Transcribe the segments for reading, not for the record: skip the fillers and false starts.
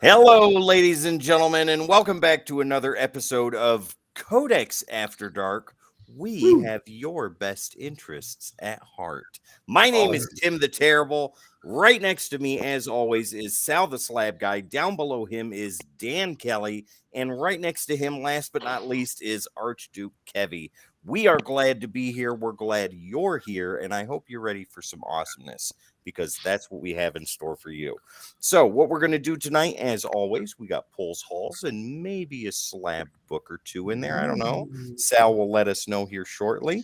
Hello, ladies and gentlemen, and welcome back to another episode of Codex After Dark. We Woo. have your best interests at heart. My name is Oh, Tim the Terrible. Right next to me, as always, is Sal the Slab Guy. Down below him is Dan Kelly. And right next to him, last but not least, is Archduke Kevy. We are glad to be here. We're glad you're here. And I hope you're ready for some awesomeness because that's what we have in store for you. So, what we're going to do tonight, as always, we got pulls, hauls, and maybe a slab book or two in there. I don't know. Sal will let us know here shortly.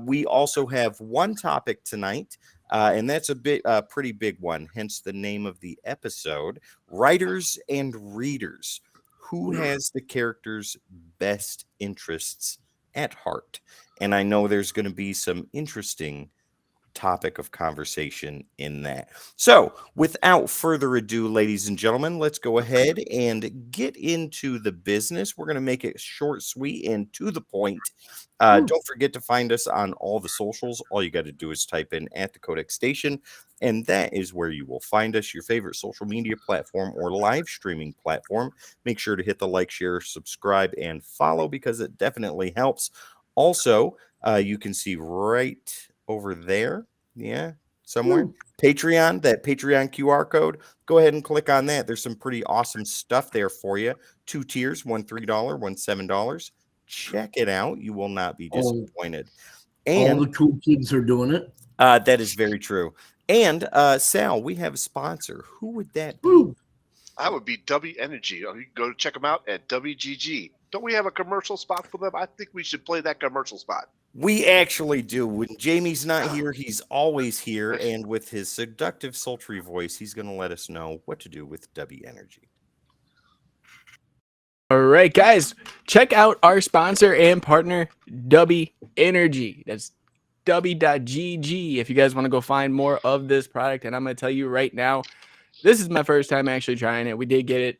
We also have one topic tonight, and that's a pretty big one, hence the name of the episode: writers and readers. Who has the character's best interests at heart? And I know there's going to be some interesting topic of conversation in that. So, without further ado, ladies and gentlemen, let's go ahead and get into the business. We're going to make it short, sweet, and to the point. Don't forget to find us on all the socials. All you got to do is type in at the Codex Station, and that is where you will find us, your favorite social media platform or live streaming platform. Make sure to hit the like, share, subscribe, and follow because it definitely helps. Also, you can see right over there, somewhere, Patreon, that Patreon QR code. Go ahead and click on that. There's some pretty awesome stuff there for you. 2 tiers, one $3, one $7. Check it out. You will not be disappointed. all And the cool kids are doing it. that is very true. And Sal, we have a sponsor. Who would that be? Woo. That would be Dubby Energy. You can go check them out at WGG. Don't we have a commercial spot for them? I think we should play that commercial spot. We actually do. When Jamie's not here, he's always here. And with his seductive, sultry voice, he's going to let us know what to do with Dubby Energy. All right, guys, check out our sponsor and partner, Dubby Energy. That's Dubby.gg if you guys want to go find more of this product. And I'm going to tell you right now, this is my first time actually trying it. We did get it.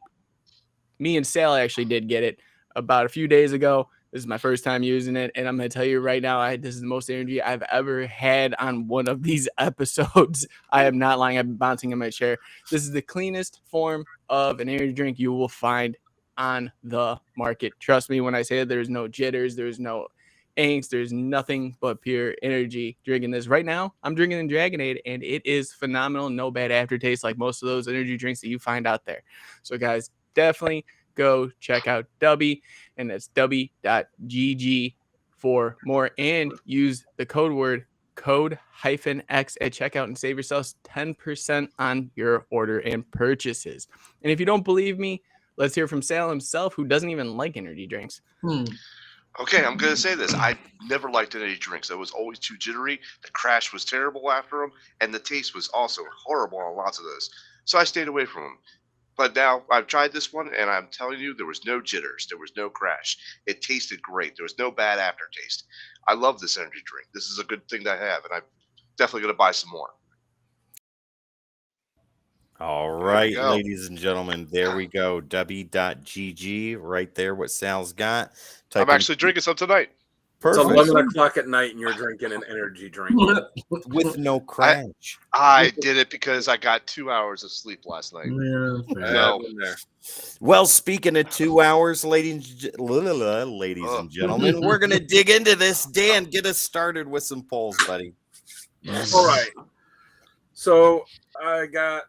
Me and Sal actually did get it about a few days ago. This is my first time using it. And I'm going to tell you right now, this is the most energy I've ever had on one of these episodes. I am not lying. I've been bouncing in my chair. This is the cleanest form of an energy drink you will find on the market. Trust me when I say that. There's no jitters, there's no angst, there's nothing but pure energy drinking this. Right now, I'm drinking the Dragonade, and it is phenomenal. No bad aftertaste like most of those energy drinks that you find out there. So, guys, definitely go check out Dubby, and that's Dubby.gg for more, and use the code word code-X at checkout and save yourselves 10% on your order and purchases. And if you don't believe me, let's hear from Sal himself, who doesn't even like energy drinks. Okay, I'm going to say this. I never liked energy drinks. It was always too jittery. The crash was terrible after them, and the taste was also horrible on lots of those. So I stayed away from them. But now I've tried this one, and I'm telling you, there was no jitters. There was no crash. It tasted great. There was no bad aftertaste. I love this energy drink. This is a good thing to have, and I'm definitely going to buy some more. All right, ladies and gentlemen, there we go. Dubby.gg right there, what Sal's got. I'm actually drinking some tonight. Perfect. It's 11 o'clock at night and you're drinking an energy drink. With no crash. I did it because I got 2 hours of sleep last night. Well, speaking of 2 hours, ladies and gentlemen, we're going to dig into this. Dan, get us started with some polls, buddy. All right. So I got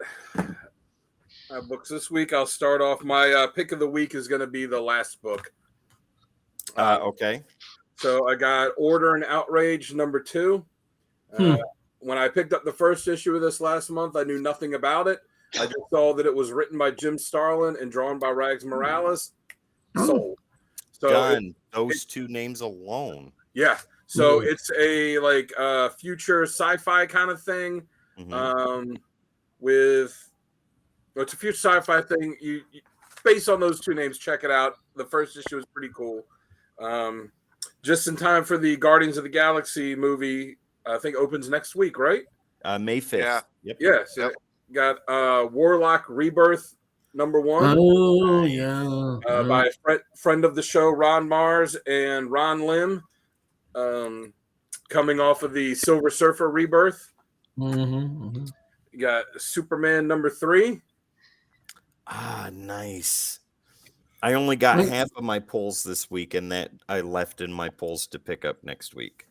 books this week. I'll start off. My pick of the week is going to be the last book. Okay. So I got Order and Outrage #2. When I picked up the first issue of this last month, I knew nothing about it. I just saw that it was written by Jim Starlin and drawn by Rags Morales. Sold. So Done. Those two names alone. Yeah. So it's a future sci-fi kind of thing. It's a future sci-fi thing. You based on those two names, check it out. The first issue is pretty cool. Just in time for the Guardians of the Galaxy movie, I think opens next week, right? May 5th. Yeah. Yep. Yes. Yeah. Got Warlock Rebirth #1. Oh yeah. By a friend of the show, Ron Mars and Ron Lim. Coming off of the Silver Surfer Rebirth. You got Superman #3. Ah, nice. I only got half of my pulls this week, and that I left in my pulls to pick up next week.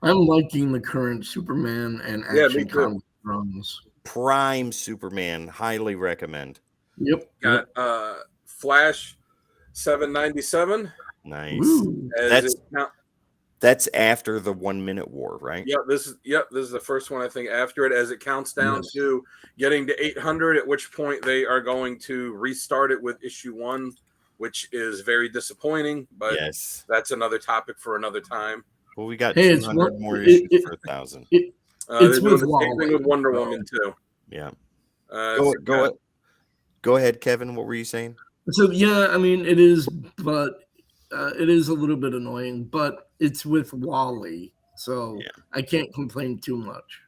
I'm liking the current Superman and Yeah, Action me too. Comics runs. Prime Superman, highly recommend. Yep. Got Flash 797. Nice. Ooh. That's after the 1 minute war, right? Yep, this is the first one I think after it, as it counts down Yes. to getting to 800. At which point they are going to restart it with issue 1, which is very disappointing. But Yes. that's another topic for another time. Well, we got Hey, it's 200 more issues for 1,000. It's They're with doing the same Wally, thing with Wonder so- Woman too. Yeah. So Go ahead, Kevin. What were you saying? So yeah, I mean it is, but it is a little bit annoying. But it's with Wally, so Yeah. I can't complain too much.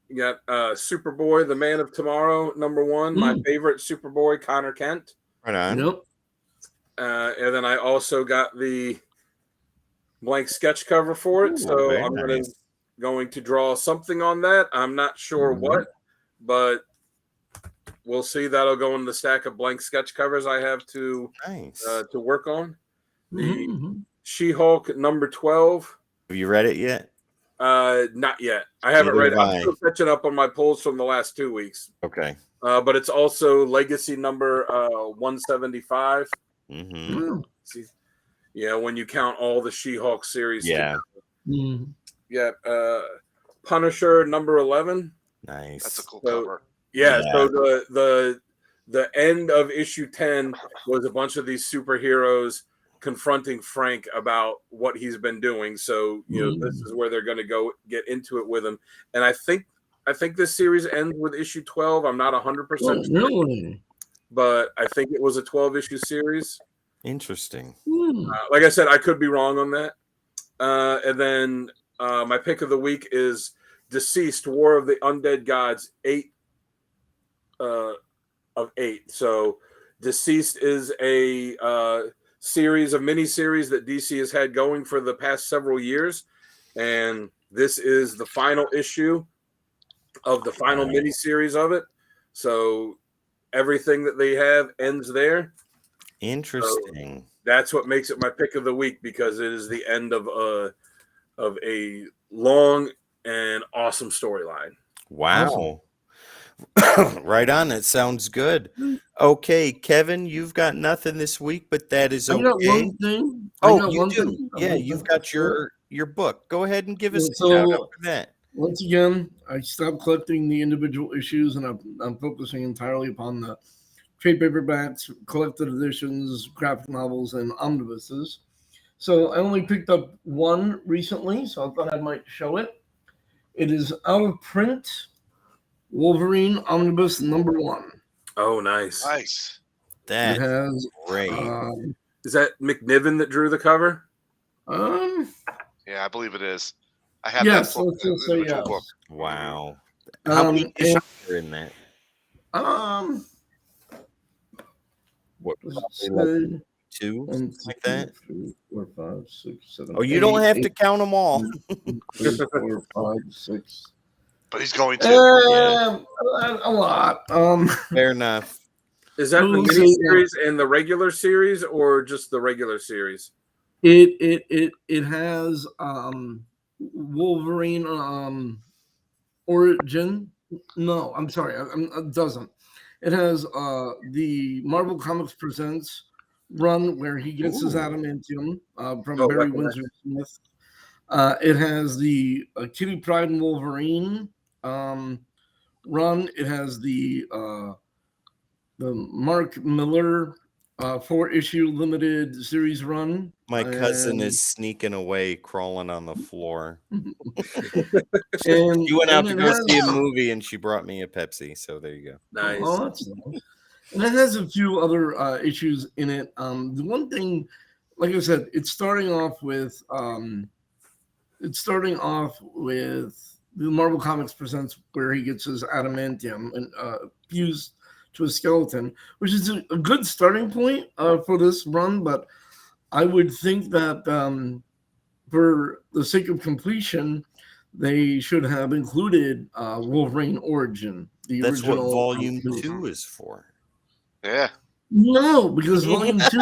You got Superboy, the Man of Tomorrow, #1. My favorite Superboy, Connor Kent. Right on. Yep. And then I also got the blank sketch cover for it. Ooh, So very I'm nice. going to draw something on that. I'm not sure what, but we'll see. That'll go in the stack of blank sketch covers I have to Nice. to work on. The Mhm. She-Hulk #12. Have you read it yet? Not yet. I haven't Neither read it. have I'm I. still catching up on my polls from the last 2 weeks. Okay. But it's also Legacy number 175. Mm-hmm. Mhm. Yeah, when you count all the She-Hulk series. Yeah. Mhm. Yeah. Punisher #11. Nice. That's a cool So- cover. Yeah. Yeah. So the end of issue 10 was a bunch of these superheroes confronting Frank about what he's been doing. So this is where they're going to go get into it with him. And I think this series ends with issue 12. I'm not 100% Oh, really? but I think it was a 12-issue series. Interesting. Like I said, I could be wrong on that. And then my pick of the week is Deceased: War of the Undead Gods 8 of 8. So Deceased is a series of miniseries that DC has had going for the past several years, and this is the final issue of the final miniseries of it. So everything that they have ends there. Interesting. So that's what makes it my pick of the week, because it is the end of a long and awesome storyline. Wow. Right on. That sounds good. Okay, Kevin, you've got nothing this week, but that is I okay. got one thing. Oh, you do. Yeah, you've got your book. Go ahead and give us a shout out for that. Once again, I stopped collecting the individual issues, and I'm focusing entirely upon the trade paperbacks, collected editions, graphic novels, and omnibuses. So I only picked up one recently, so I thought I might show it. It is out of print, Wolverine Omnibus #1. Oh, nice. Nice. That It has great. Is that McNiven that drew the cover? Yeah, I believe it is. I have yes, that book, let's just say individual yes. book. Wow. How many issues are in that? What, probably like 2, something like that? 3, 4, 5, 6, 7. Oh, you don't have to count them all. 3, 4, 5, 6. But he's going to. A lot. Fair enough. Is that the Who's miniseries and the regular series, or just the regular series? It has Wolverine origin. No, I'm sorry, it doesn't. It has the Marvel Comics Presents run where he gets his adamantium from Barry Windsor Smith. It has the Kitty Pryde and Wolverine run. It has the Mark Miller 4-issue limited series run. My cousin is sneaking away, crawling on the floor. And She went out to it go has- see a movie, and she brought me a Pepsi. So there you go. Nice. Oh, that's nice. And it has a few other issues in it. The one thing, like I said, it's starting off with the Marvel Comics Presents where he gets his adamantium and fused to a skeleton, which is a good starting point for this run. But I would think that for the sake of completion, they should have included Wolverine Origin. That's what original volume 2 is for. Yeah. No, because Volume 2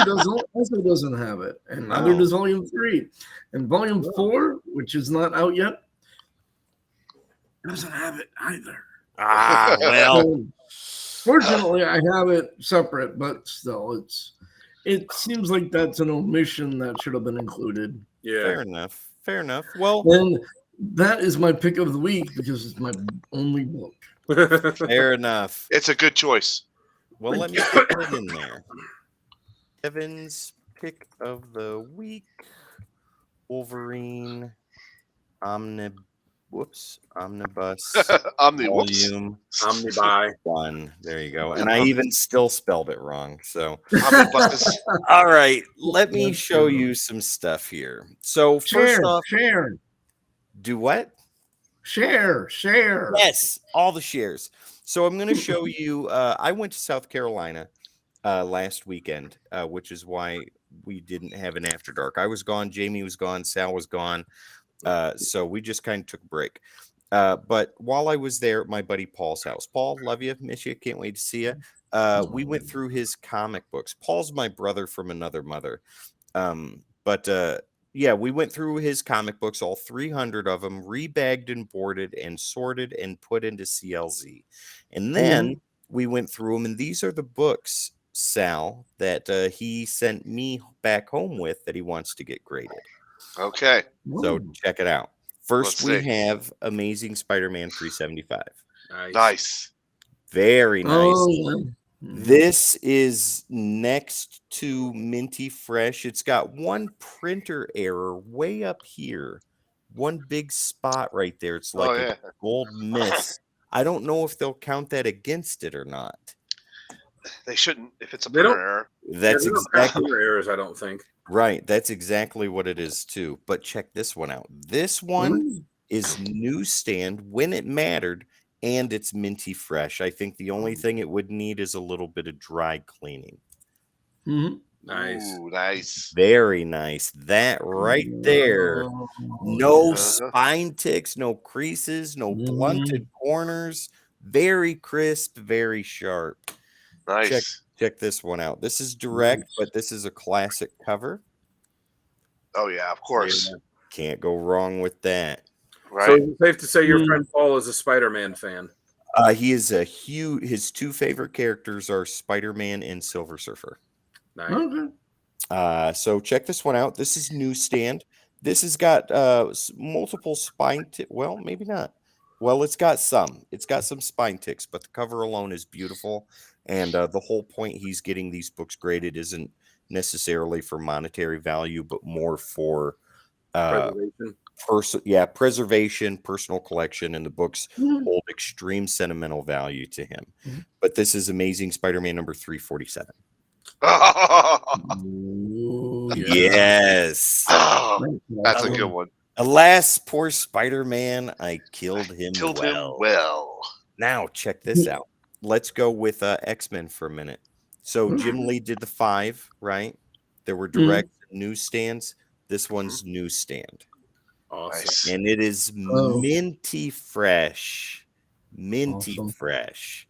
also doesn't have it, and neither does Volume 3. And Volume 4, which is not out yet, doesn't have it either. Ah, well. So, fortunately, I have it separate, but still, it seems like that's an omission that should have been included. Yeah. Fair enough. Fair enough. Well, And that is my pick of the week because it's my only book. fair enough. It's a good choice. Well, let me get that in there. Kevin's pick of the week: Wolverine Omnibus Omni-whoops. Volume Omnibuy. 1. There you go. And I even still spelled it wrong. So, Omnibus. all right, let me show you some stuff here. So, first off, Share. do what? Share. Yes, all the shares. So I'm going to show you. I went to South Carolina last weekend, which is why we didn't have an After Dark. I was gone. Jamie was gone. Sal was gone. So we just kind of took a break. But while I was there at my buddy Paul's house, Paul, love you, miss you, can't wait to see you. We went through his comic books. Paul's my brother from another mother. Yeah, we went through his comic books, all 300 of them, rebagged and boarded and sorted and put into CLZ. And then we went through them, and these are the books, Sal, that he sent me back home with that he wants to get graded. Okay. So check it out. First, Let's we see. have Amazing Spider-Man 375. Nice. Very nice. Oh, yeah. This is next to Minty Fresh. It's got one printer error way up here. One big spot right there. It's like a gold miss. I don't know if they'll count that against it or not. They shouldn't if it's a They don't- printer error. That's exactly errors, I don't think. right. That's exactly what it is too. But check this one out. This one is newsstand when it mattered, and it's minty fresh. I think the only thing it would need is a little bit of dry cleaning. Nice. Ooh, nice. Very nice. That right there. No spine ticks, no creases, no blunted corners. Very crisp, very sharp. Nice. Check this one out. This is direct, but this is a classic cover. Oh yeah, of course. Yeah. Can't go wrong with that. Right. So it's safe to say your friend Paul is a Spider-Man fan. He is a huge. His two favorite characters are Spider-Man and Silver Surfer. Nice. Okay. So check this one out. This is newsstand. This has got multiple spine tick. Well, maybe not. Well, it's got some. It's got some spine ticks, but the cover alone is beautiful. And the whole point he's getting these books graded isn't necessarily for monetary value, but more for preservation, personal collection, and the books hold extreme sentimental value to him. But this is Amazing Spider-Man number 347. Ooh, Yes. Oh, that's a good one. Alas, poor Spider-Man, I killed him Him well. well. Now, check this out. Let's go with X-Men for a minute. So Jim Lee did the 5, right? There were direct newsstands. This one's newsstand. Awesome. Nice. And it is minty fresh. Minty Awesome. fresh.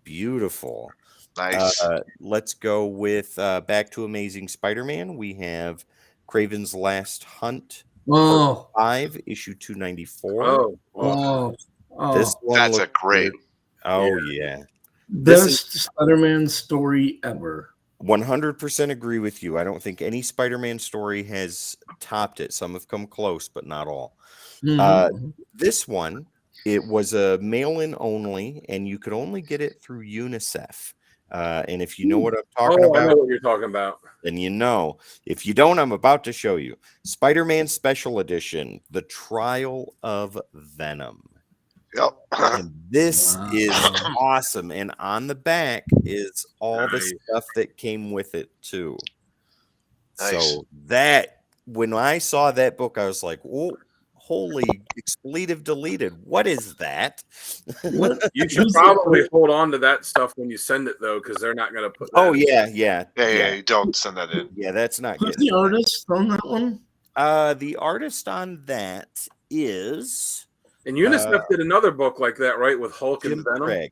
Beautiful. Nice. Let's go with back to Amazing Spider-Man. We have Craven's Last Hunt. 5, issue 294. This one That's a great. yeah. Best Spider-Man story ever. 100% agree with you. I don't think any Spider-Man story has topped it. Some have come close, but not all. This one, it was a mail-in only, and you could only get it through UNICEF. And if you know what I'm talking about, I know what you're talking about. then you know. If you don't, I'm about to show you. Spider-Man Special Edition, The Trial of Venom. Yep. And this is awesome. And on the back is all the stuff that came with it, too. Nice. So that, when I saw that book, I was like, oh, holy expletive deleted. What is that? You should probably hold on to that stuff when you send it, though, because they're not going to put that in. Yeah, you don't send that in. Yeah, that's not Who's good. the artist on that one? The artist on that is... And UNICEF did another book like that, right, with Hulk Jim and Venom? Craig.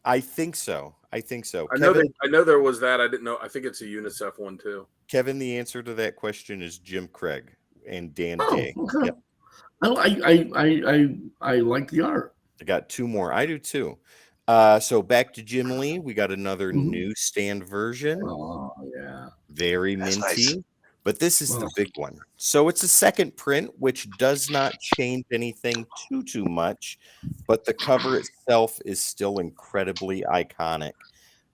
I think so. I think so. I know there was that. I didn't know. I think it's a UNICEF one too. Kevin, the answer to that question is Jim Craig and Dan Oh, Gay. okay. Yep. I like the art. I got two more. I do too. So back to Jim Lee. We got another newsstand version. Oh yeah. Very That's minty. nice. But this is the big one. So it's a second print, which does not change anything too much, but the cover itself is still incredibly iconic.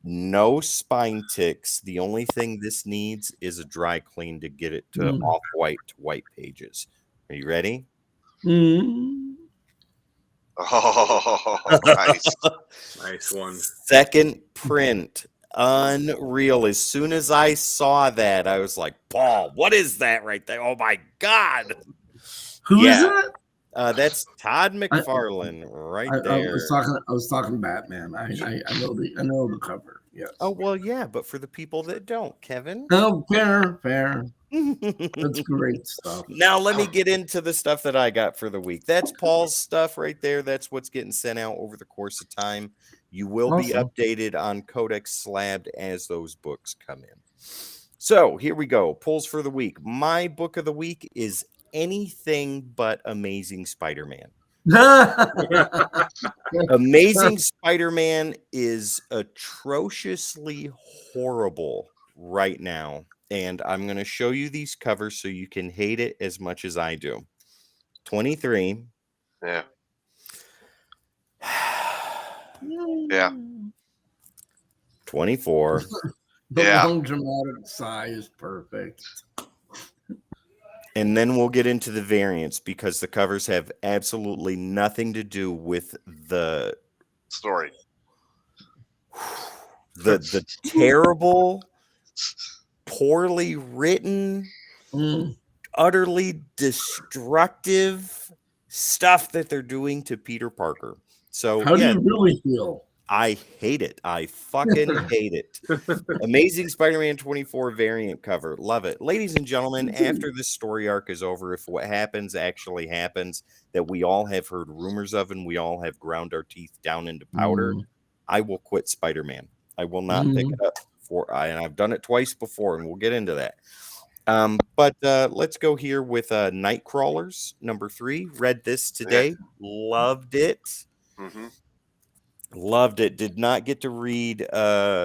No spine ticks. The only thing this needs is a dry clean to get it to off-white to white pages. Are you ready? Oh, nice. Nice one. Second print. Unreal. As soon as I saw that, I was like, Paul, what is that right there? Oh my God. Who is that? That's Todd McFarlane there. I was talking Batman. I know the cover. Yes. Oh well, yeah, but for the people that don't, Kevin. Oh, fair. That's great stuff. Now let me get into the stuff that I got for the week. That's Paul's stuff right there. That's what's getting sent out over the course of time. You will be updated on Codex Slabbed as those books come in. So here we go. Pulls for the week. My book of the week is Anything But Amazing Spider-Man. Amazing Spider-Man is atrociously horrible right now. And I'm going to show you these covers so you can hate it as much as I do. 23. Yeah. Yeah. 24. The Yeah. long dramatic sigh is perfect. And then we'll get into the variants because the covers have absolutely nothing to do with the Story. The terrible, poorly written, utterly destructive stuff that they're doing to Peter Parker. So how do you really feel? I hate it. I fucking hate it. Amazing Spider-Man 24 variant cover. Love it. Ladies and gentlemen, after this story arc is over, if what happens actually happens, that we all have heard rumors of and we all have ground our teeth down into powder, I will quit Spider-Man. I will not pick it up and I've done it twice before, and we'll get into that. But let's go here with Nightcrawlers, number 3. Read this today. Loved it. Mm-hmm. Loved it. Did not get to read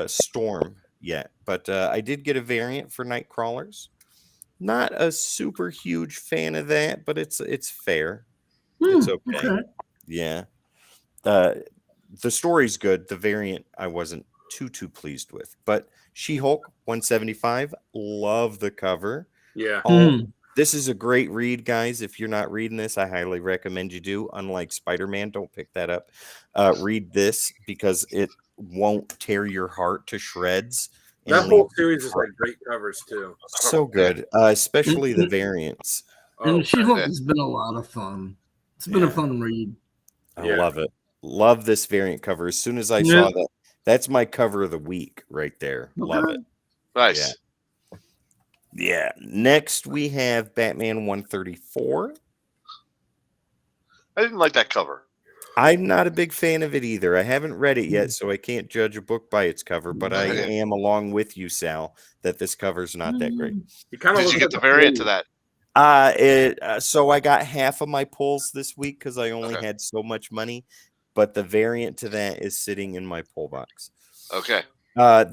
Storm yet, but I did get a variant for Nightcrawlers. Not a super huge fan of that, but it's fair. It's okay. Yeah. The story's good. The variant I wasn't too pleased with, but She-Hulk 175. Love the cover. Yeah. This is a great read, guys. If you're not reading this, I highly recommend you do. Unlike Spider-Man, don't pick that up. Read this because it won't tear your heart to shreds. That whole series has had great covers too. So good, especially the variants. And She-Hulk has been a lot of fun. It's been a fun read. I love it. Love this variant cover. As soon as I saw that, that's my cover of the week right there. Love it. Nice. Yeah. Next, we have Batman 134. I didn't like that cover. I'm not a big fan of it either. I haven't read it yet, so I can't judge a book by its cover, but I am along with you, Sal, that this cover's not that great. Did you get the variant to that? So I got half of my pulls this week because I only had so much money, but the variant to that is sitting in my pull box. Okay.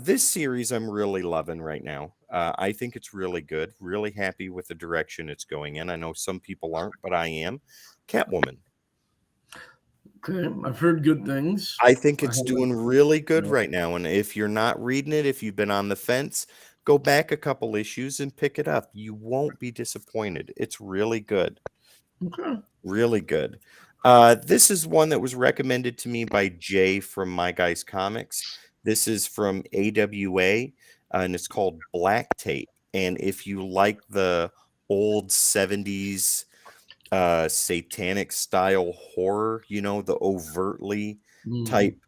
This series I'm really loving right now. I think it's really good. Really happy with the direction it's going in. I know some people aren't, but I am. Catwoman. Okay, I've heard good things. I think it's doing really good right now. And if you're not reading it, if you've been on the fence, go back a couple issues and pick it up. You won't be disappointed. It's really good. Okay. Really good. This is one that was recommended to me by Jay from My Guys Comics. This is from AWA, and it's called Black Tape. And if you like the old 70s satanic style horror, you know, the overtly type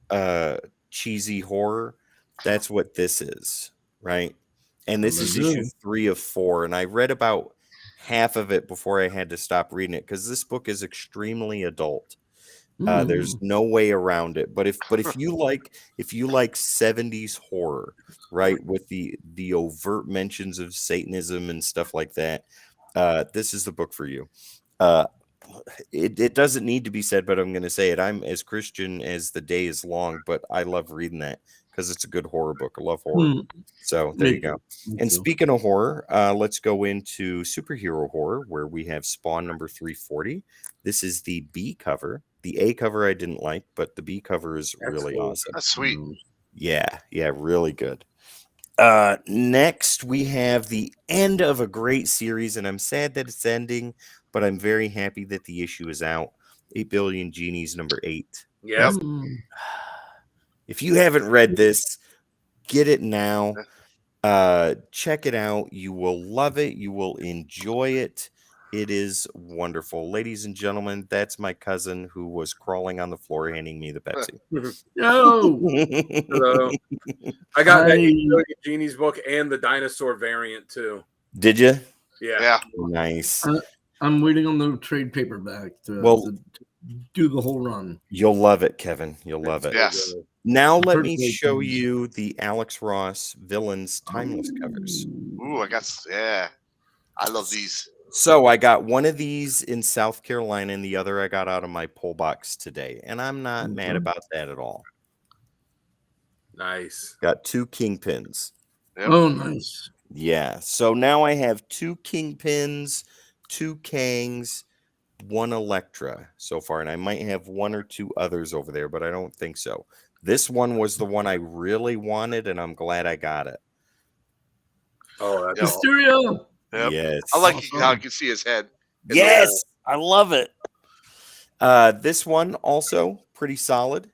cheesy horror, that's what this is, right? And this is issue 3 of 4, and I read about half of it before I had to stop reading it because this book is extremely adult. There's no way around it. But if you like 70s horror, right, with the overt mentions of Satanism and stuff like that, this is the book for you. It doesn't need to be said, but I'm going to say it. I'm as Christian as the day is long, but I love reading that because it's a good horror book. I love horror. So there you go. And speaking of horror, let's go into superhero horror, where we have Spawn number 340. This is the B cover. The A cover I didn't like, but the B cover is really awesome. That's sweet. Yeah, really good. Next we have the end of a great series, and I'm sad that it's ending, but I'm very happy that the issue is out. 8 Billion Genies number 8. Yep. If you haven't read this, get it now. Check it out. You will love it. You will enjoy it. It is wonderful. Ladies and gentlemen, that's my cousin who was crawling on the floor handing me the Betsy. Yo! Hello. I got that Genie's book and the dinosaur variant too. Did you? Yeah. Nice. I'm waiting on the trade paperback to do the whole run. You'll love it, Kevin. You'll love it. Yes. Now let me show you the Alex Ross Villains Timeless covers. Ooh, I love these. So I got one of these in South Carolina and the other I got out of my pull box today. And I'm not mad about that at all. Nice. Got 2 Kingpins. Yep. Oh, nice. Yeah. So now I have 2 Kingpins, 2 Kangs, 1 Elektra so far. And I might have 1 or 2 others over there, but I don't think so. This one was the one I really wanted, and I'm glad I got it. Oh, that's Mysterio. Yep. Yes. I like how you can see his head. Yes. I love it. This one also pretty solid.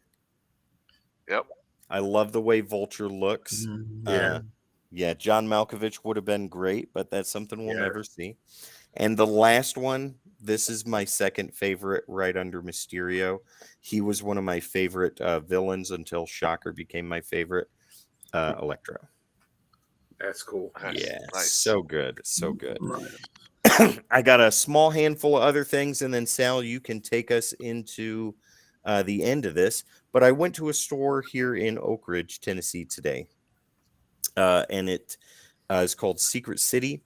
Yep. I love the way Vulture looks. Yeah, John Malkovich would have been great, but that's something we'll never see. And the last one, this is my second favorite right under Mysterio. He was one of my favorite villains until Shocker became my favorite, Electro. That's cool. Yeah, Nice. so good. So good. I got a small handful of other things, and then Sal, you can take us into the end of this. But I went to a store here in Oak Ridge, Tennessee today, and it is called Secret City,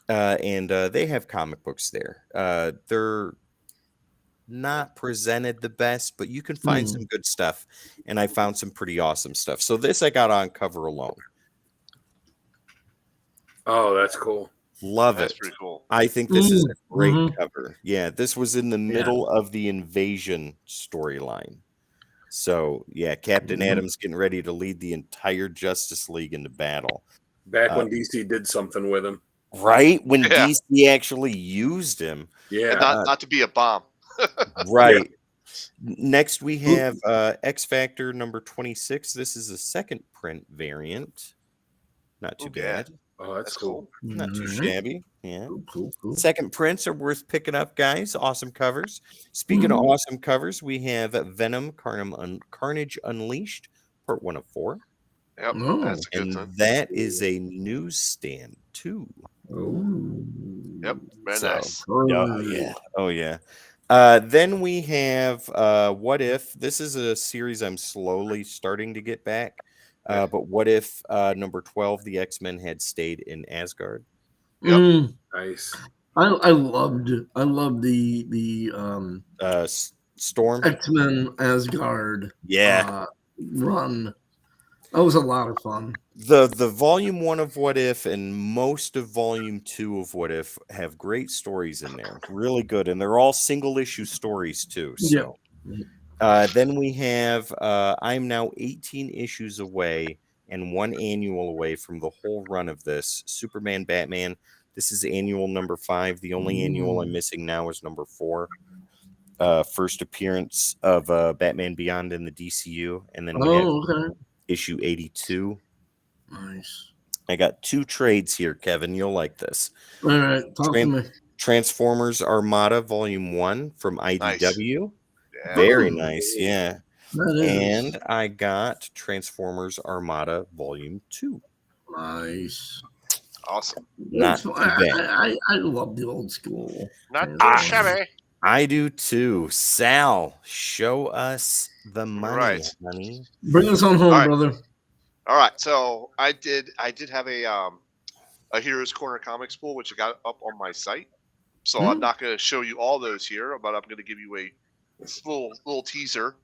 and they have comic books there. They're not presented the best, but you can find some good stuff, and I found some pretty awesome stuff. So this I got on cover alone. Oh, that's cool. Love That's it. pretty cool. I think this is a great cover. Yeah, this was in the middle of the Invasion storyline. So, yeah, Captain Adam's getting ready to lead the entire Justice League into battle. Back when DC did something with him. Right? When DC actually used him. Yeah. And not to be a bomb. Right. Next, we have X Factor number 26. This is a second print variant. Not too bad. Oh, that's cool. Not too shabby. Yeah. Cool. Second prints are worth picking up, guys. Awesome covers. Speaking of awesome covers, we have Venom Carnage Unleashed, part 1 of 4. Yep. That's a good And one. that is a newsstand, too. Yep. Very nice. Oh, yeah. Then we have What If. This is a series I'm slowly starting to get back. But what if number 12, the X-Men had stayed in Asgard? Yep. Nice. I loved the Storm. X-Men Asgard run. That was a lot of fun. The volume 1 of What If and most of volume 2 of What If have great stories in there. Really good. And they're all single issue stories too. So then we have I'm now 18 issues away and 1 annual away from the whole run of this. Superman Batman. This is annual number 5. The only annual I'm missing now is number 4. First appearance of Batman Beyond in the DCU. And then we have issue 82. Nice. I got 2 trades here, Kevin. You'll like this. All right. Talk to me. Transformers Armada Volume 1 from IDW. Yeah. Very nice. Yeah. That is. And I got Transformers Armada Volume 2. Nice. Awesome. Not too bad. I love the old school. Not too shabby. I do too. Sal, show us the money, right. honey. Bring us on home, All right. brother. All right, so I did have a Heroes Corner Comics pool, which I got up on my site. So I'm not going to show you all those here, but I'm going to give you a little teaser.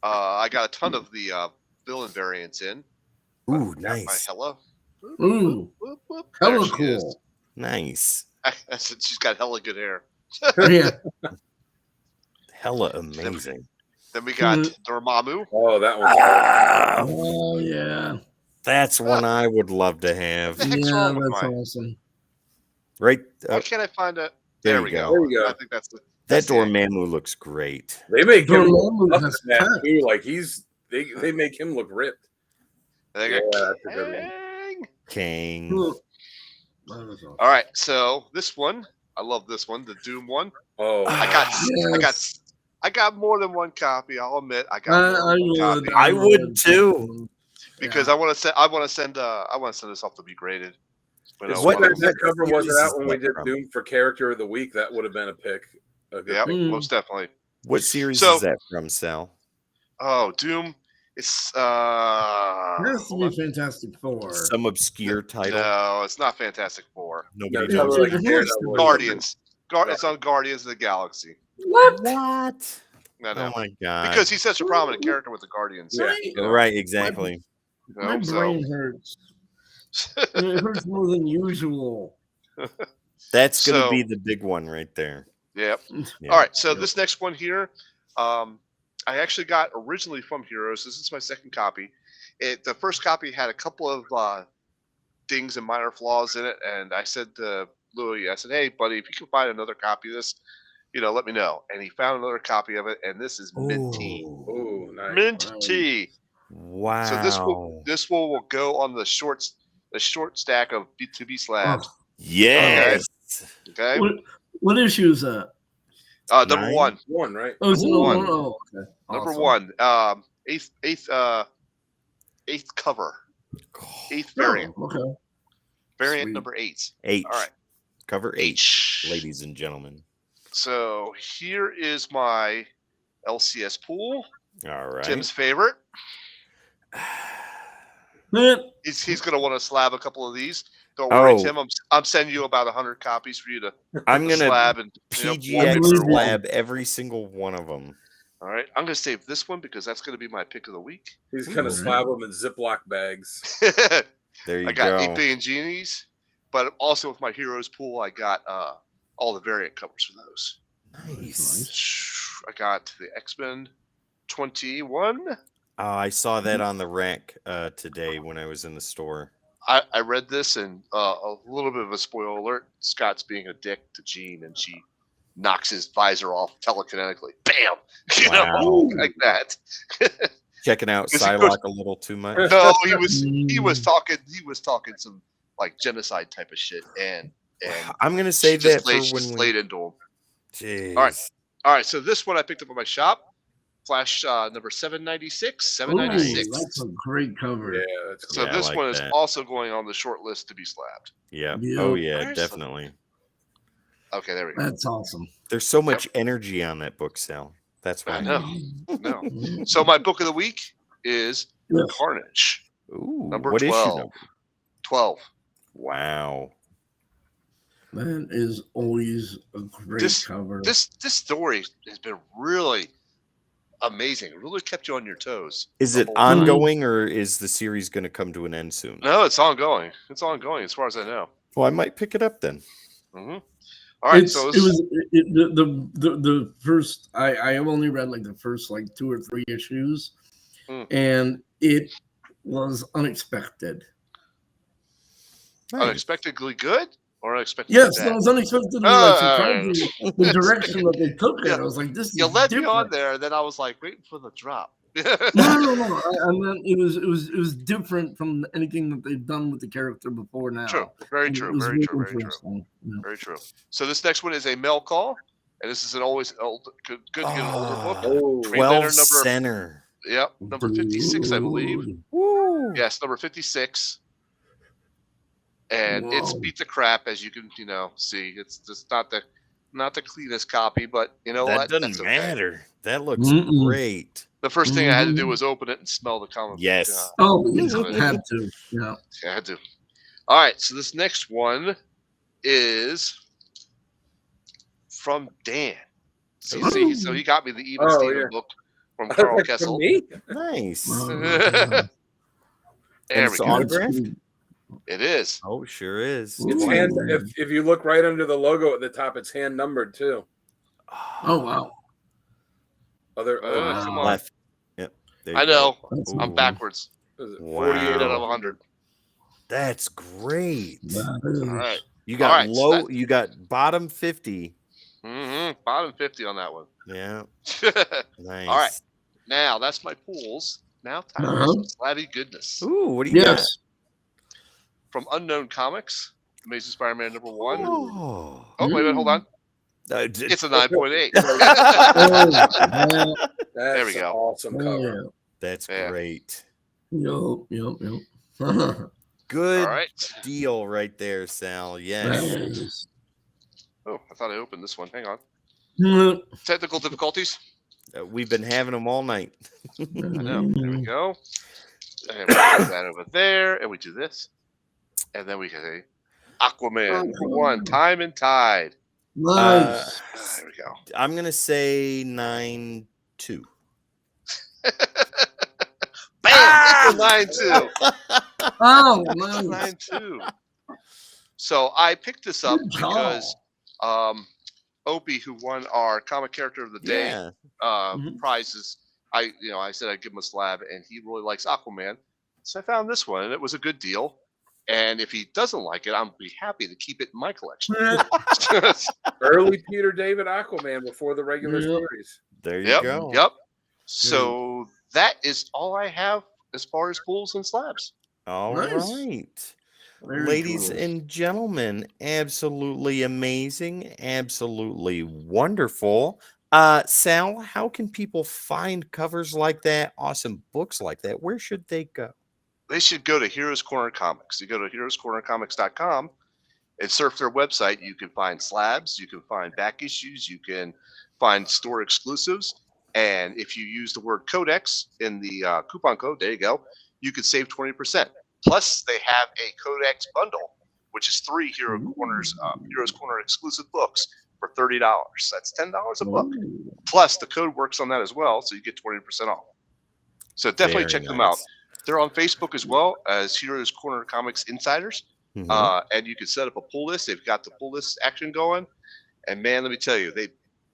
I got a ton of the villain variants in. Ooh, Got my nice. Hella. Ooh, Whoop, whoop. There hella she cool. is. Nice. She's got hella good hair. Yeah. Hella amazing. Then we got Dormammu. Oh, that one's Ah, Oh yeah. that's one I would love to have. The heck's Yeah, wrong with that's mine? awesome. Right. Why can't I find it? there There you we go. go. There you go. I think that's the. That that's the Dormammu looks great. They make him Dormammu look has that tat. too. Like they make him look ripped. They Yeah, got that's a good one. Kang. King. Look. That was awesome. All right, so this one, I love this one, the Doom one. Oh, I got more than one copy. I'll admit, I got more I than one would. copy I would too. because Yeah. I want to send this off to be graded. You know, What- one of that them. cover wasn't series out when is we that did from? Doom for Character of the Week. That would have been a pick. A good Yep, pick. most definitely. What series So- is that from, Sal? Oh, Doom. It's It has to hold be on. Fantastic Four. Some obscure title. No, it's not Fantastic Four. Nobody No, knows. like It has Daredevil to be. or Guardians. It's on Guardians of the Galaxy. What? What? No, Oh my god. because he's such a prominent character with the Guardians. Yeah. you know? Right, exactly. You My know, brain hurts. It hurts more than usual. That's gonna So- be the big one right there. Yep. Yeah. All right, so this next one here, I actually got originally from Heroes. This is my second copy. The first copy had a couple of dings and minor flaws in it, and I said to Louis, I said, "Hey, buddy, if you can find another copy of this, let me know." And he found another copy of it, and this is mint tea. Ooh. Oh, nice. Mint Wow. tea. Wow. So this will go on the short stack of to be slabs. Oh, Yes. Okay, what issue is that? number 9? one. One, right? Oh, it's Ooh. one. Oh, okay. Number Awesome. one. Eighth cover. Eighth variant. Oh, okay. Variant Sweet. number 8. H. All right. Cover H, H. ladies and gentlemen. So here is my LCS pool. All right. Tim's favorite. Man, He's going to want to slab a couple of these. Don't worry, Oh. Tim. I'm sending you about 100 copies for you to I'm gonna slab and PGX wallpaper lab every single one of them. All right. I'm going to save this one because that's going to be my pick of the week. He's gonna Ooh. slab them in Ziploc bags. There you I got go. 8 billion genies, but also with my heroes pool, I got all the variant covers for those. Nice. I got the X-Men 21. I saw that on the rack today when I was in the store. I read this and a little bit of a spoiler alert. Scott's being a dick to Jean, and she knocks his visor off telekinetically. Bam! Wow. Like that. Checking out Is he Psylocke a little too much. No, he was talking some like genocide type of shit, and I'm gonna save she that just for laid, she when just we. laid into him. Jeez. All right, so this one I picked up at my shop. Flash number 796, ooh, 796. that's a great cover. Yeah, that's So Yeah, I this like one is that. also going on the short list to be slabbed. Yeah. Yeah. Oh yeah, Where's the- definitely. Okay, there we go. That's awesome. There's so much energy on that book, Sal. That's I why. know. No. So my book of the week is Yes. Carnage, Ooh, number what 12. issue number? 12. Wow. That is always a great cover. This story has been really amazing. It really kept you on your toes. Is the it whole time. ongoing or is the series going to come to an end soon? No, it's ongoing. It's ongoing as far as I know. Well, I might pick it up then. Hmm. All right, so the first. I have only read like the first like 2 or 3 issues, and it was unexpected. unexpectedly good or unexpectedly Yes, bad? it was unexpectedly like, surprising the direction that they took it. Yeah. I was like, "This is You led different." me on there, and then I was like waiting for the drop. No. I mean, it was different from anything that they've done with the character before now. True. Very It true. was Very really true. Very true. interesting. Yeah. Very true. So this next one is a mail call, and this is an always old, good to get an older book. Oh, Green Lantern 12 number- center. Yep, number 56, I believe. Dude. Woo. Yes, number 56. And it's Whoa. beat the crap, as you can, see. It's just not the Not the cleanest copy, but you know That what? doesn't That's okay. matter. That looks Mm-mm. great. The first thing I had to do was open it and smell the comic. Yes. Oh, It's yeah, what it had to. Yeah. I had to. All right, so this next one is from Dan. So he got me the Even Steven book from Carl Kessel. Me? Nice. Oh, There And we it's go. autographed? It is. Oh, sure is. It's Ooh. hand. If you look right under the logo at the top, it's hand numbered too. Oh, wow. Come on. Left. Yep. There I you go. know. I'm backwards. What is it? Wow. 48 out of 100. That's great. That is- All right. You got All right, so low. You got bottom 50. Bottom 50 on that one. Yeah. Nice. All right. Now, that's my pools. Now, time for some slabby goodness. Ooh, what do you got? Yes. From Unknown Comics, Amazing Spider-Man #1. Oh. Oh, wait, hold on. It's It's a 9.8. Oh, That's we go. An awesome cover. That's Yeah. great. Yup. Good All right. deal right there, Sal. Yes. Nice. Oh, I thought I opened this one. Hang on. Mm. Technical difficulties. We've been having them all night. I know. There we go. And we put that over there, and we do this, and then we say Aquaman #1, Time and Tide. Nice. There we go. I'm gonna say 9-2. Bam! It's a 9.2. Oh, It's nice. 9.2. So I picked this up Good job. because Opie, who won our comic character of the day Yeah. prizes, I said I'd give him a slab, and he really likes Aquaman, so I found this one, and it was a good deal. And if he doesn't like it, I'll be happy to keep it in my collection. Early Peter David Aquaman before the regular Yep. series. There you Yep. go. Yep. So that is all I have as far as pools and slabs. All Nice. right. Very Ladies cool. and gentlemen, absolutely amazing, absolutely wonderful. Sal, how can people find covers like that, awesome books like that? Where should they go? They should go to Heroes Corner Comics. You go to heroscornercomics.com and surf their website. You can find slabs, you can find back issues, you can find store exclusives. And if you use the word codex in the coupon code, there you go, you can save 20%. Plus, they have a codex bundle, which is 3 Heroes Corner exclusive books for $30. That's $10 a book. Plus, the code works on that as well, so you get 20% off. So definitely Very check them nice. out. They're on Facebook as well as Heroes Corner Comics Insiders. Mhm. And you can set up a pull list. They've got the pull list action going. And man, let me tell you,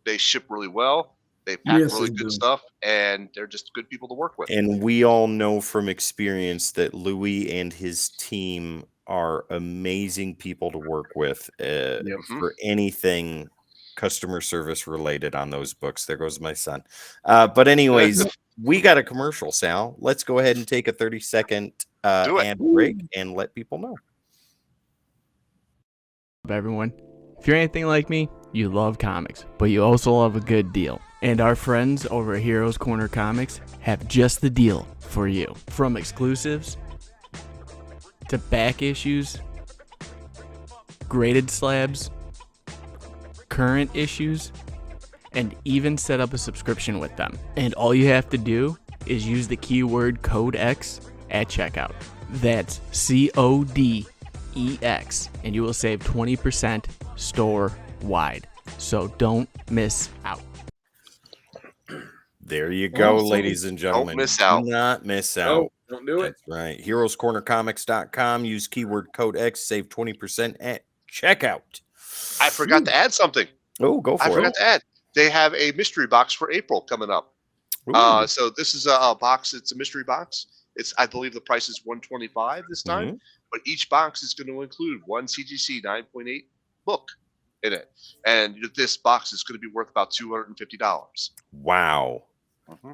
they ship really well. They pack Yes, really they good do. stuff, and they're just good people to work with. And we all know from experience that Louis and his team are amazing people to work with for anything customer service related on those books. There goes my son. But anyways, we got a commercial, Sal. Let's go ahead and take a 30-second Do it. ad break and let people know. Everyone, if you're anything like me, you love comics, but you also love a good deal. And our friends over at Heroes Corner Comics have just the deal for you. From exclusives to back issues, graded slabs, current issues, and even set up a subscription with them. And all you have to do is use the keyword CODEX at checkout. That's CODEX, and you will save 20% store-wide. So don't miss out. There you go, Awesome. ladies and gentlemen. miss out. Do not miss out. No, don't do it. That's right. HeroesCornerComics.com. Use keyword code X. Save 20% at checkout. I forgot to add something. Oh, go for I it. forgot to add. They have a mystery box for April coming up. Ooh. So this is a box. It's a mystery box. I believe the price is $125 this time. Mhm. But each box is going to include one CGC 9.8 book in it, and this box is going to be worth about $250. Wow.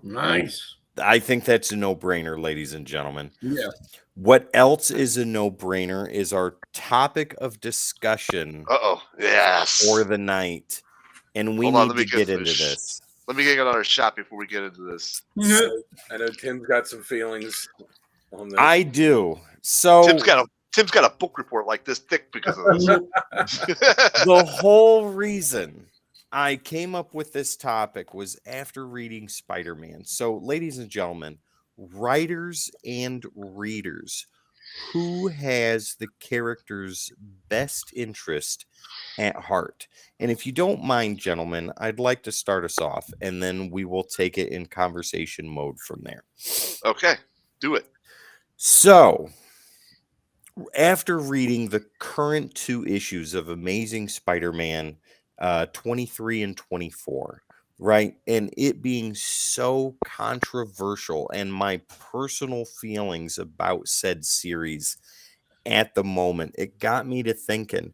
Nice. I think that's a no-brainer, ladies and gentlemen. Yeah. What else is a no-brainer is our topic of discussion Yes. for the night. And we Hold on, need let me to get get into this. this. Let me get another shot before we get into this. I know Tim's got some feelings on this. I do. So Tim's got a book report like this thick because of this. the whole reason I came up with this topic was after reading Spider-Man. So, ladies and gentlemen, writers and readers, who has the character's best interest at heart? And if you don't mind, gentlemen, I'd like to start us off, and then we will take it in conversation mode from there. Okay, do it. So, after reading the current 2 issues of Amazing Spider-Man 23 and 24, right? And it being so controversial, and my personal feelings about said series at the moment, it got me to thinking,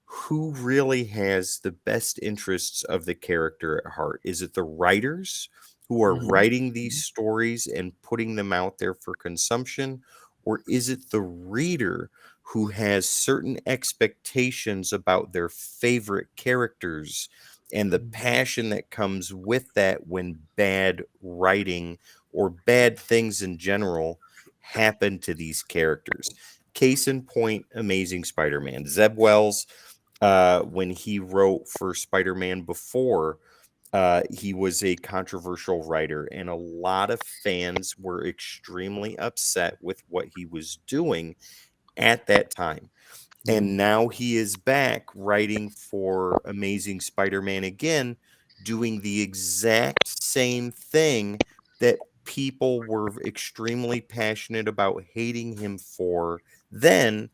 who really has the best interests of the character at heart? Is it the writers who are Mhm. writing these stories and putting them out there for consumption? Or is it the reader who has certain expectations about their favorite characters and the passion that comes with that when bad writing or bad things in general happen to these characters? Case in point, Amazing Spider-Man. Zeb Wells, when he wrote for Spider-Man before, he was a controversial writer, and a lot of fans were extremely upset with what he was doing at that time. And now he is back writing for Amazing Spider-Man again, doing the exact same thing that people were extremely passionate about hating him for then,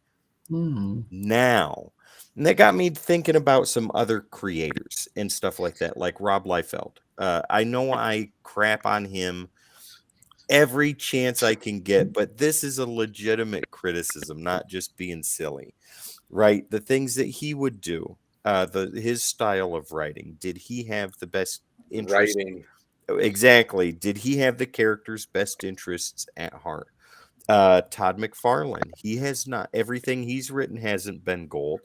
now. And that got me thinking about some other creators and stuff like that, like Rob Liefeld. I know I crap on him every chance I can get, but this is a legitimate criticism, not just being silly, right? The things that he would do, his style of writing. Did he have the best interest? Writing. Exactly. Did he have the character's best interests at heart? Todd McFarlane, he has not, everything he's written hasn't been gold,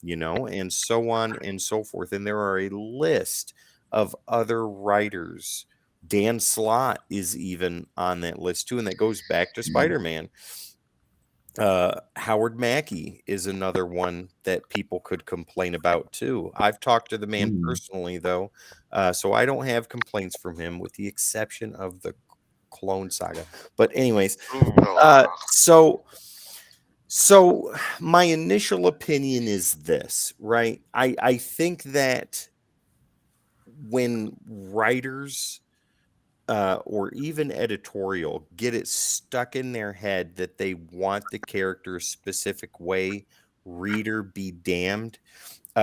and so on and so forth. And there are a list of other writers. Dan Slott is even on that list too, and that goes back to Spider-Man. Howard Mackey is another one that people could complain about too. I've talked to the man personally though, so I don't have complaints from him, with the exception of the Clone Saga. But anyways, so my initial opinion is this, right? I think that when writers or even editorial get it stuck in their head that they want the character a specific way, reader be damned,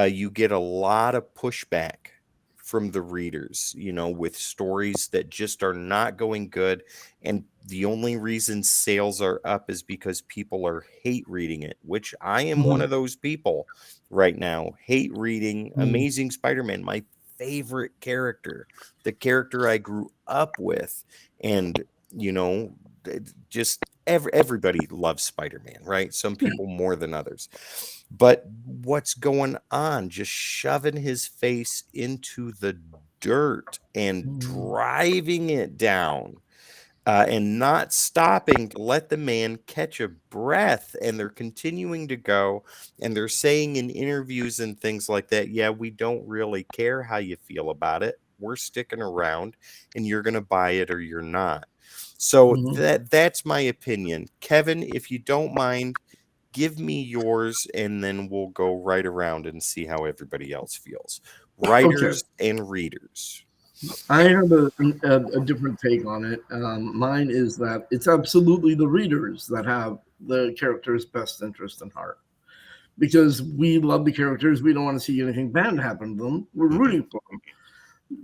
you get a lot of pushback from the readers, with stories that just are not going good. And the only reason sales are up is because people are hate reading it, which I am one of those people right now. Hate reading Amazing Spider-Man, my favorite character, the character I grew up with. And, just everybody loves Spider-Man, right? Some people more than others. But what's going on? Just shoving his face into the dirt and driving it down, and not stopping to let the man catch a breath. And they're continuing to go, and they're saying in interviews and things like that, yeah, we don't really care how you feel about it. We're sticking around, and you're going to buy it or you're not. So that's my opinion. Kevin, if you don't mind, give me yours, and then we'll go right around and see how everybody else feels. Writers and readers. I have a different take on it. Mine is that it's absolutely the readers that have the character's best interest in heart, because we love the characters. We don't want to see anything bad happen to them. We're rooting for them.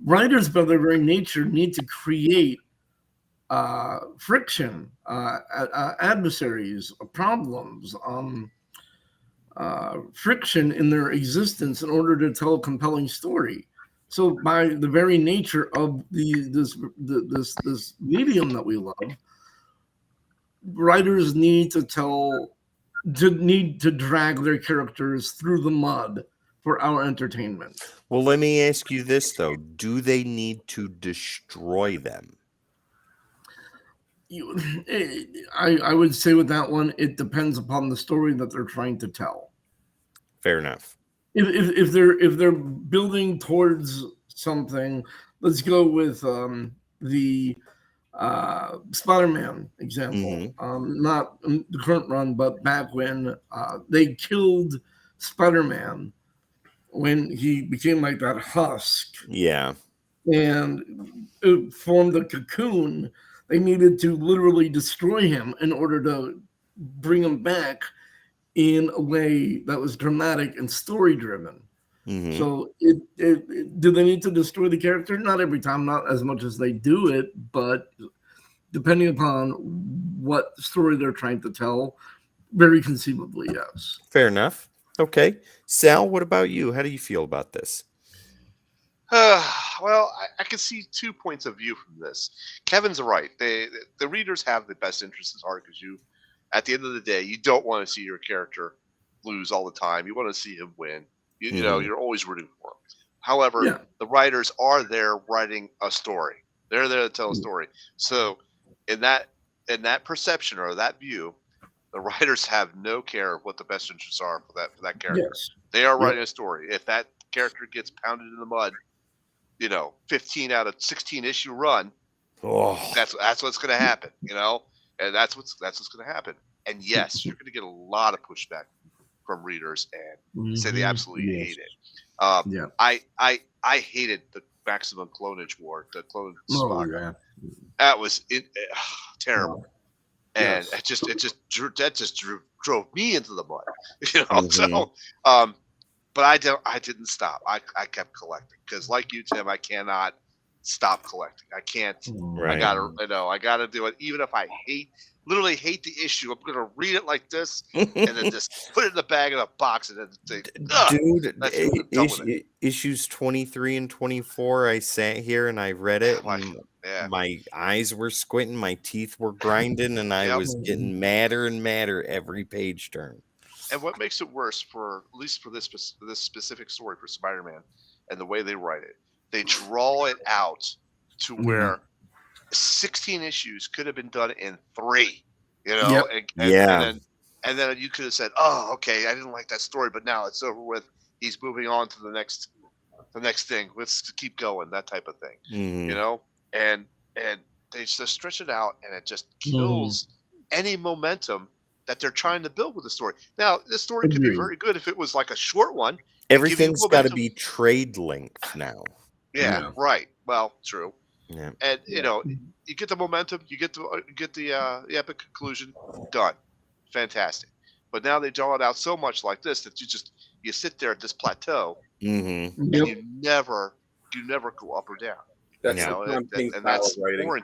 Writers, by their very nature, need to create friction, adversaries, problems, friction in their existence in order to tell a compelling story. So, by the very nature of this medium that we love, writers need to drag their characters through the mud for our entertainment. Well, let me ask you this though: do they need to destroy them? I would say with that one, it depends upon the story that they're trying to tell. Fair enough. if they're building towards something, let's go with the Spider-Man example. Not in the current run, but back when they killed Spider-Man when he became like that husk. Yeah. And it formed a cocoon. They needed to literally destroy him in order to bring him back in a way that was dramatic and story driven. So do they need to destroy the character? Not every time, not as much as they do it, but depending upon what story they're trying to tell, very conceivably, yes. Fair enough. Okay. Sal, what about you? How do you feel about this? Well, I can see 2 points of view from this. Kevin's right. The readers have the best interest at heart because at the end of the day, you don't want to see your character lose all the time. You want to see him win. You know, you're always rooting for him. However, the writers are there writing a story. They're there to tell a story. So, in that perception or that view, the writers have no care of what the best interests are for that character. Yes. They are writing a story. If that character gets pounded in the mud, 15 out of 16 issue run, that's what's going to happen, and that's what's going to happen. And yes, you're going to get a lot of pushback from readers and say they absolutely hate it. I hated the maximum clonage war, the clone saga. That was terrible, and it just drove me into the mud, So, but I didn't stop. I kept collecting because, like you, Tim, I cannot stop collecting. I can't. Right. I gotta do it, even if I literally hate the issue. I'm gonna read it like this, and then just put it in the bag in a box, and then say, dude, issues 23 and 24. I sat here and I read it. My eyes were squinting, my teeth were grinding, and I was getting madder and madder every page turn. And what makes it worse, at least for this specific story for Spider-Man, and the way they write it, they draw it out to where 16 issues could have been done in 3. And then you could have said, "Oh, okay, I didn't like that story, but now it's over with. He's moving on to the next thing. Let's keep going." That type of thing, And they just stretch it out, and it just kills any momentum that they're trying to build with the story. Now, this story could be very good if it was like a short one. Everything's got to be trade length now. Yeah, right. Well, true. Yeah. And you get the momentum, you get the epic conclusion, done, fantastic. But now they draw it out so much like this that you sit there at this plateau, and you never go up or down. That's and that's boring.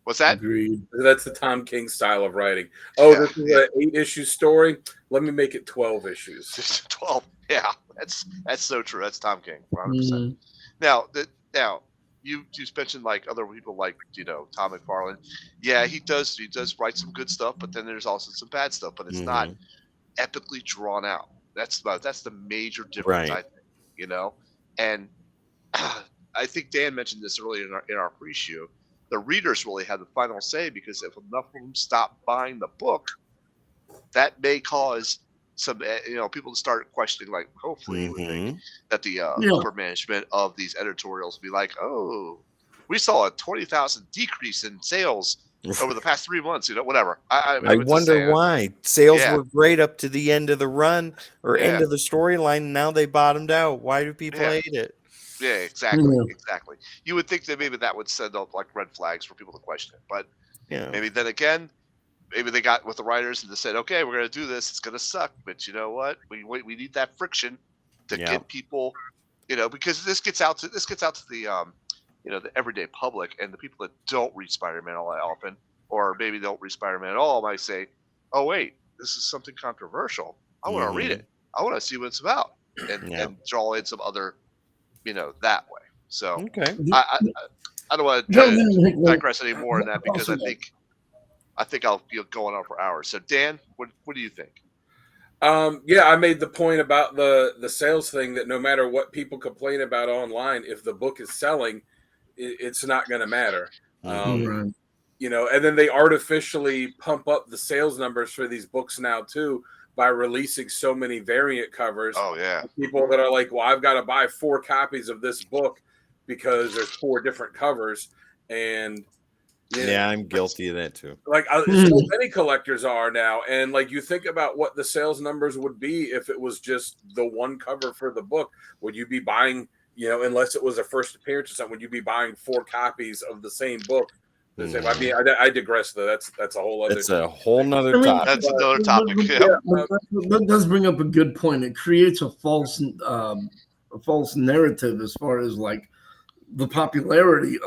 What's that? Agreed. That's the Tom King style of writing. This is an 8-issue story. Let me make it 12 issues. 12. Yeah, that's so true. That's Tom King, 100%. Now you mentioned like other people like Tom McFarlane. Yeah, he does write some good stuff, but then there's also some bad stuff. But it's not epically drawn out. That's the major difference, I think. And I think Dan mentioned this earlier in our pre-show. The readers really have the final say, because if enough of them stop buying the book, that may cause some people to start questioning, like, hopefully you would think that the upper management of these editorials be like, oh, we saw a 20,000 decrease in sales over the past 3 months, whatever. I wonder why sales were great up to the end of the run or end of the storyline. Now they bottomed out. Why do people hate it? Yeah, exactly. You would think that maybe that would send up like red flags for people to question it, but maybe then again, maybe they got with the writers and they said, okay, we're going to do this. It's going to suck, but you know what? We need that friction to get people, because this gets out to the the everyday public, and the people that don't read Spider-Man all that often, or maybe don't read Spider-Man at all, might say, oh wait, this is something controversial. I want to read it. I want to see what it's about, and draw in some other, that way. So I don't want to digress any more on that, because I think I'll be going on for hours. So Dan, what do you think? I made the point about the sales thing, that no matter what people complain about online, if the book is selling, it's not going to matter. And then they artificially pump up the sales numbers for these books now too by releasing so many variant covers. Oh yeah. People that are like, well, I've got to buy 4 copies of this book because there's 4 different covers, and yeah, I'm guilty of that too. Like so many collectors are now, and like you think about what the sales numbers would be if it was just the one cover for the book. Would you be buying, unless it was a first appearance or something, would you be buying 4 copies of the same book? I mean, I digress though. That's a whole other. That's a whole nother topic. That's another topic. That does bring up a good point. It creates a false narrative as far as like the popularity